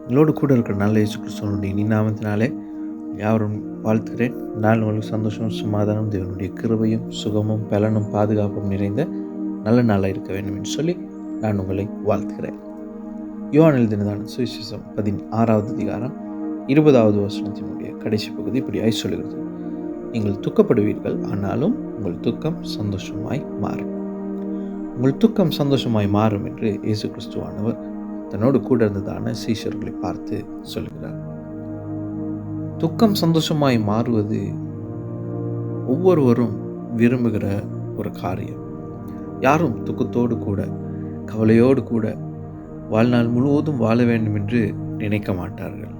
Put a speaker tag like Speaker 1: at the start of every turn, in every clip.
Speaker 1: உங்களோடு கூட இருக்கிற நல்ல இயேசு கிறிஸ்துவனுடைய இனி நாமத்தினாலே யாரும் வாழ்த்துகிறேன். நாள் உங்களுக்கு சந்தோஷம், சமாதானம், தேவனுடைய கிருபையும் சுகமும் பலனும் பாதுகாப்பும் நிறைந்த நல்ல நாளாக இருக்க வேண்டும் என்று சொல்லி நான் உங்களை வாழ்த்துகிறேன். யோவான் எழுதினதான சுவிசேஷம் 16வது அதிகாரம் 20வது வசனத்தினுடைய கடைசி பகுதி இப்படியாய் சொல்கிறது: நீங்கள் துக்கப்படுவீர்கள், ஆனாலும் உங்கள் துக்கம் சந்தோஷமாய் மாறும். உங்கள் துக்கம் சந்தோஷமாய் மாறும் என்று இயேசு கிறிஸ்துவானவர் தன்னோடு கூட இருந்ததான சீஷர்களை பார்த்து சொல்லுகிறார். துக்கம் சந்தோஷமாய் மாறுவது ஒவ்வொருவரும் விரும்புகிற ஒரு காரியம். யாரும் துக்கத்தோடு கூட கவலையோடு கூட வாழ்நாள் முழுவதும் வாழ வேண்டும் என்று நினைக்க மாட்டார்கள்.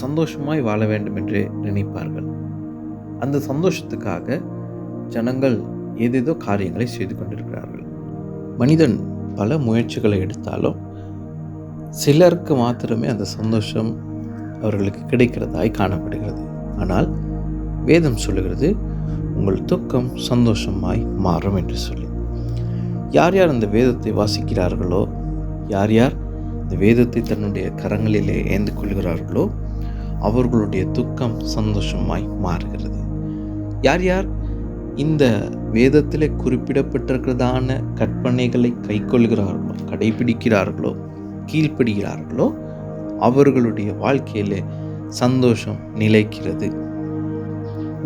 Speaker 1: சந்தோஷமாய் வாழ வேண்டும் என்று நினைப்பார்கள். அந்த சந்தோஷத்துக்காக ஜனங்கள் ஏதேதோ காரியங்களை செய்து கொண்டிருக்கிறார்கள். மனிதன் பல முயற்சிகளை எடுத்தாலும் சிலருக்கு மாத்திரமே அந்த சந்தோஷம் அவர்களுக்கு கிடைக்கிறதாய் காணப்படுகிறது. ஆனால் வேதம் சொல்லுகிறது, உங்கள் துக்கம் சந்தோஷமாய் மாறும் என்று சொல்லி. யார் யார் அந்த வேதத்தை வாசிக்கிறார்களோ, யார் யார் இந்த வேதத்தை தன்னுடைய கரங்களிலே ஏந்து கொள்கிறார்களோ, அவர்களுடைய துக்கம் சந்தோஷமாய் மாறுகிறது. யார் யார் இந்த வேதத்திலே குறிப்பிடப்பட்டிருக்கிறதான கற்பனைகளை கைக்கொள்கிறார்களோ, கடைபிடிக்கிறார்களோ, கீழ்ப்படுகிறார்களோ, அவர்களுடைய வாழ்க்கையிலே சந்தோஷம் நிலைக்கிறது.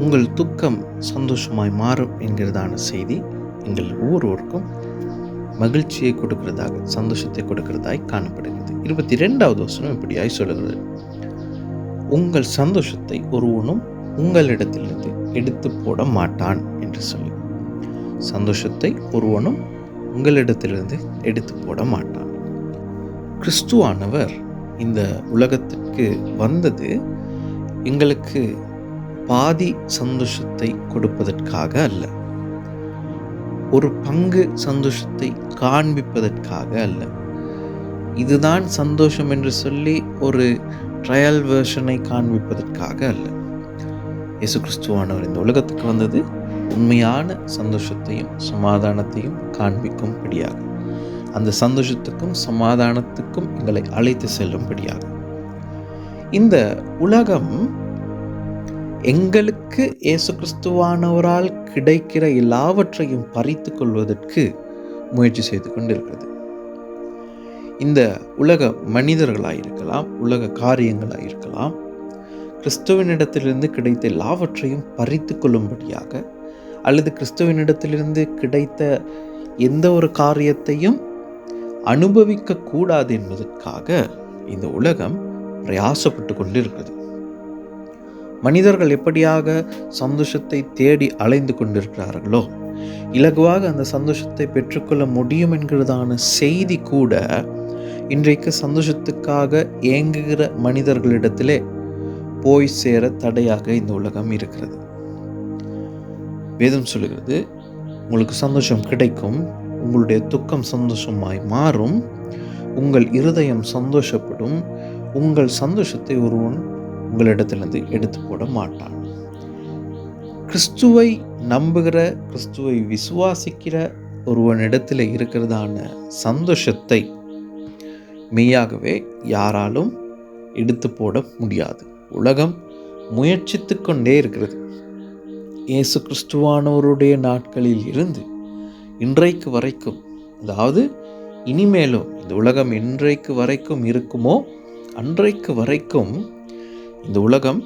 Speaker 1: உங்கள் துக்கம் சந்தோஷமாய் மாறும் என்கிறதான செய்தி எங்கள் ஒவ்வொருவருக்கும் மகிழ்ச்சியை கொடுக்கிறதாக, சந்தோஷத்தை கொடுக்கிறதாய் காணப்படுகிறது. 22வது வசனம் இப்படியாய் சொல்லுகிறது: உங்கள் சந்தோஷத்தை ஒருவனும் உங்களிடத்திலிருந்து எடுத்து போட மாட்டான் என்று சொல்லி. சந்தோஷத்தை ஒருவனும் உங்களிடத்திலிருந்து எடுத்து போட மாட்டான். கிறிஸ்துவானவர் இந்த உலகத்திற்கு வந்தது எங்களுக்கு பாதி சந்தோஷத்தை கொடுப்பதற்காக அல்ல, ஒரு பங்கு சந்தோஷத்தை காண்பிப்பதற்காக அல்ல, இதுதான் சந்தோஷம் என்று சொல்லி ஒரு ட்ரையல் வெர்ஷனை காண்பிப்பதற்காக அல்ல. இயேசு கிறிஸ்துவானவர் இந்த உலகத்துக்கு வந்தது உண்மையான சந்தோஷத்தையும் சமாதானத்தையும் காண்பிக்கும்படியாக, அந்த சந்தோஷத்துக்கும் சமாதானத்துக்கும் எங்களை அழைத்து செல்லும்படியாக. இந்த உலகம் எங்களுக்கு இயேசு கிறிஸ்துவானவரால் கிடைக்கிற எல்லாவற்றையும் பறித்து கொள்வதற்கு முயற்சி செய்து கொண்டிருக்கிறது. இந்த உலக மனிதர்களாயிருக்கலாம், உலக காரியங்களாயிருக்கலாம், கிறிஸ்துவனிடத்திலிருந்து கிடைத்த எல்லாவற்றையும் பறித்து கொள்ளும்படியாக, அல்லது கிறிஸ்துவனிடத்திலிருந்து கிடைத்த எந்த ஒரு காரியத்தையும் அனுபவிக்க கூடாது என்பதற்காக இந்த உலகம் பிரயாசப்பட்டு கொண்டிருக்கிறது. மனிதர்கள் எப்படியாக சந்தோஷத்தை தேடி அலைந்து கொண்டிருக்கிறார்களோ, இலகுவாக அந்த சந்தோஷத்தை பெற்றுக்கொள்ள முடியும் என்கிறதான செய்தி கூட இன்றைக்கு சந்தோஷத்துக்காக ஏங்குகிற மனிதர்களிடத்திலே போய் சேர தடையாக இந்த உலகம் இருக்கிறது. வேதம் சொல்லுகிறது, உங்களுக்கு சந்தோஷம் கிடைக்கும், உங்களுடைய துக்கம் சந்தோஷமாய் மாறும், உங்கள் இருதயம் சந்தோஷப்படும், உங்கள் சந்தோஷத்தை ஒருவன் உங்களிடத்திலிருந்து எடுத்து போட மாட்டான். கிறிஸ்துவை நம்புகிற, கிறிஸ்துவை விசுவாசிக்கிற ஒருவனிடத்தில் இருக்கிறதான சந்தோஷத்தை மெய்யாகவே யாராலும் எடுத்து போட முடியாது. உலகம் முயற்சித்து கொண்டே இருக்கிறது. இயேசு கிறிஸ்துவானவருடைய நாட்களில் இருந்து இன்றைக்கு வரைக்கும், அதாவது இனிமேலும் இந்த உலகம் இன்றைக்கு வரைக்கும் இருக்குமோ அன்றைக்கு வரைக்கும் இந்த உலகம்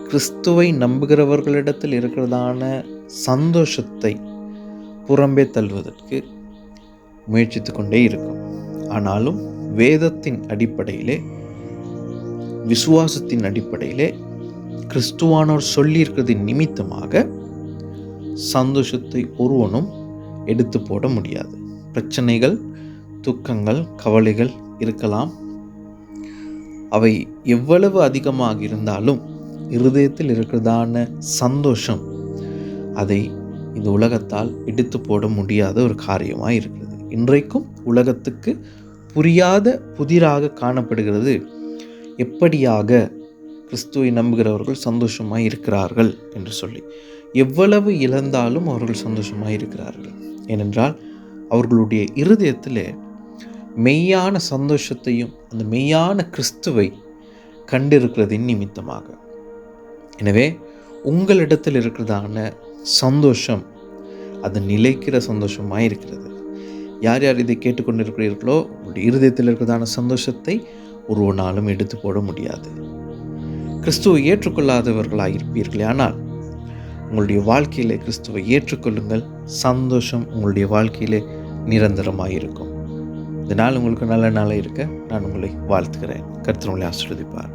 Speaker 1: கிறிஸ்துவை நம்புகிறவர்களிடத்தில் இருக்கிறதான சந்தோஷத்தை புறம்பே தள்ளுவதற்கு முயற்சித்து கொண்டே இருக்கும். ஆனாலும் வேதத்தின் அடிப்படையிலே, விசுவாசத்தின் அடிப்படையிலே கிறிஸ்துவானோர் சொல்லியிருக்கிறதின் நிமித்தமாக சந்தோஷத்தை ஒருவனும் எடுத்து போட முடியாது. பிரச்சனைகள், துக்கங்கள், கவலைகள் இருக்கலாம். அவை எவ்வளவு அதிகமாக இருந்தாலும் இருதயத்தில் இருக்கிறதான சந்தோஷம், அதை இந்த உலகத்தால் எடுத்து போட முடியாத ஒரு காரியமாக இருக்கிறது. இன்றைக்கும் உலகத்துக்கு புரியாத புதிராக காணப்படுகிறது எப்படியாக கிறிஸ்துவை நம்புகிறவர்கள் சந்தோஷமாய் இருக்கிறார்கள் என்று சொல்லி. எவ்வளவு இழந்தாலும் அவர்கள் சந்தோஷமாய் இருக்கிறார்கள். ஏனென்றால் அவர்களுடைய இருதயத்திலே மெய்யான சந்தோஷத்தையும் அந்த மெய்யான கிறிஸ்துவை கண்டிருக்கிறதின் நிமித்தமாக. எனவே உங்களிடத்தில் இருக்கிறதான சந்தோஷம் அது நிலைக்கிற சந்தோஷமாக இருக்கிறது. யார் யார் இதை கேட்டுக்கொண்டிருக்கிறீர்களோ உங்களுடைய இருதயத்தில் இருக்கிறதான சந்தோஷத்தை ஒரு நாளும் எடுத்து போட முடியாது. கிறிஸ்துவை ஏற்றுக்கொள்ளாதவர்களாக இருப்பீர்களே, ஆனால் உங்களுடைய வாழ்க்கையிலே கிறிஸ்துவை ஏற்றுக்கொள்ளுங்கள். சந்தோஷம் உங்களுடைய வாழ்க்கையிலே நிரந்தரமாக இருக்கும். இந்த நாள் உங்களுக்கு நல்ல நாளாக இருக்க நான் உங்களை வாழ்த்துகிறேன். கர்த்தர் உங்களை ஆசீர்வதிப்பார்.